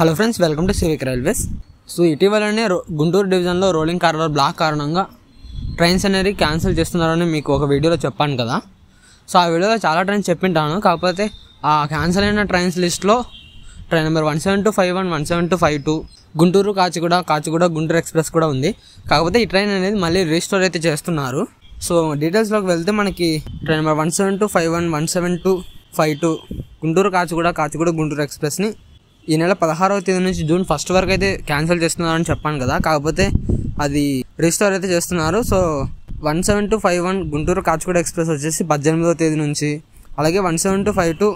Hello friends, welcome to civic railways. So ఇటీవలనే గుంటూరు డివిజన్లో rolling corner black కారణంగా trains అనేది క్యాన్సిల్ చేస్తున్నారని మీకు ఒక వీడియోలో చెప్పాను కదా. సో ఆ వీడియోలో చాలా ట్రైన్స్ చెప్పింటాను. కాకపోతే ఆ క్యాన్సిల్ అయిన ట్రైన్స్ లిస్ట్లో train number 17251, 17252 Guntur Kacheguda Guntur express కూడా ఉంది. కాకపోతే ఈ ట్రైన్ అనేది మళ్ళీ రీస్టోర్ అయితే చేస్తున్నారు. సో డీటెయిల్స్లోకి వెళ్తే మనకి ట్రైన్ నెంబర్ 17251, 17252 గుంటూరు కాచిగూడ గుంటూరు ఎక్స్ప్రెస్ని ఈ నెల 16వ తేదీ నుంచి జూన్ 1 వరకు అయితే క్యాన్సిల్ చేస్తున్నారని చెప్పాను కదా. కాకపోతే అది రీస్టోర్ అయితే చేస్తున్నారు. సో 17251 గుంటూరు కాచిగూడ ఎక్స్ప్రెస్ వచ్చేసి 18వ తేదీ నుంచి, అలాగే 17252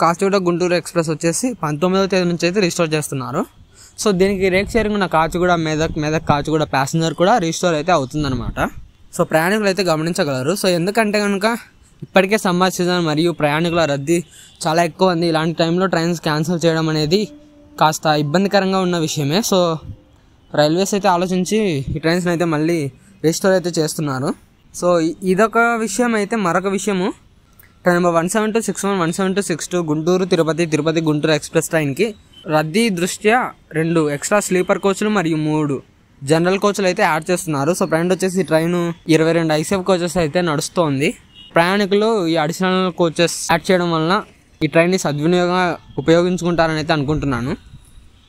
కాచిగూడ గుంటూరు ఎక్స్ప్రెస్ వచ్చేసి 19వ తేదీ నుంచి అయితే రీస్టోర్ చేస్తున్నారు. సో దీనికి రేక్ షేరింగ్ ఉన్న కాచిగూడ మెదక్ కాచిగూడ ప్యాసింజర్ కూడా రీస్టోర్ అయితే అవుతుందన్నమాట. సో ప్రయాణికులు అయితే గమనించగలరు. సో ఎందుకంటే కనుక ఇప్పటికే సమ్మర్ సీజన్ మరియు ప్రయాణికుల రద్దీ చాలా ఎక్కువ ఉంది. ఇలాంటి టైంలో ట్రైన్స్ క్యాన్సిల్ చేయడం అనేది కాస్త ఇబ్బందికరంగా ఉన్న విషయమే. సో రైల్వేస్ అయితే ఆలోచించి ఈ ట్రైన్స్ని అయితే మళ్ళీ రీస్టోర్ అయితే చేస్తున్నారు. సో ఇదొక విషయం. అయితే మరొక విషయము, train number 17261, 17262 Guntur Tirupati Guntur express ట్రైన్కి రద్దీ దృష్ట్యా 2 ఎక్స్ట్రా స్లీపర్ కోచ్లు మరియు 3 జనరల్ కోచ్లు అయితే యాడ్ చేస్తున్నారు. సో ప్రయాణం వచ్చేసి ఈ ట్రైన్ 22 ఐసీఎఫ్ కోచెస్ అయితే నడుస్తోంది. ప్రయాణికులు ఈ అడిషనల్ కోచెస్ యాడ్ చేయడం వలన ఈ ట్రైన్ని సద్వినియోగంగా ఉపయోగించుకుంటారని అయితే అనుకుంటున్నాను.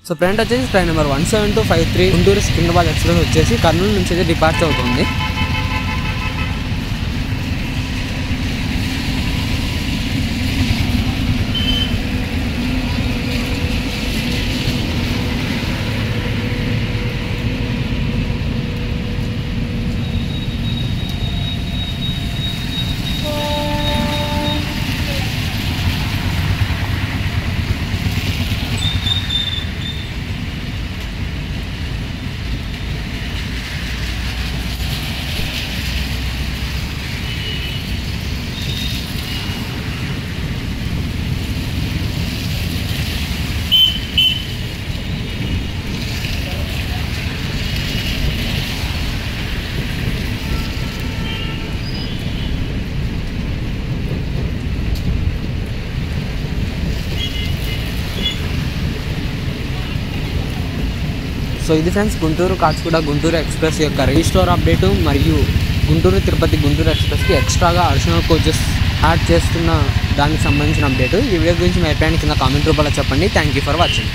సో ప్రయాణం వచ్చేసి train number 17253 Guntur Secunderabad express వచ్చేసి కర్నూలు నుంచి అయితే డిపార్చర్ అవుతుంది. సో ఇది ఫ్రెండ్స్ గుంటూరు కాచిగూడ గుంటూరు ఎక్స్ప్రెస్ యొక్క రీస్టోర్ అప్డేటు మరియు గుంటూరు గుంటూరు ఎక్స్ప్రెస్కి ఎక్స్ట్రాగా అడిషనల్ కోచెస్ యాడ్ చేస్తున్న దానికి సంబంధించిన అప్డేటు. ఈ వీడియో గురించి మీ అభిప్రాయాన్ని కింద కామెంట్ రూపంలో చెప్పండి. Thank you for watching.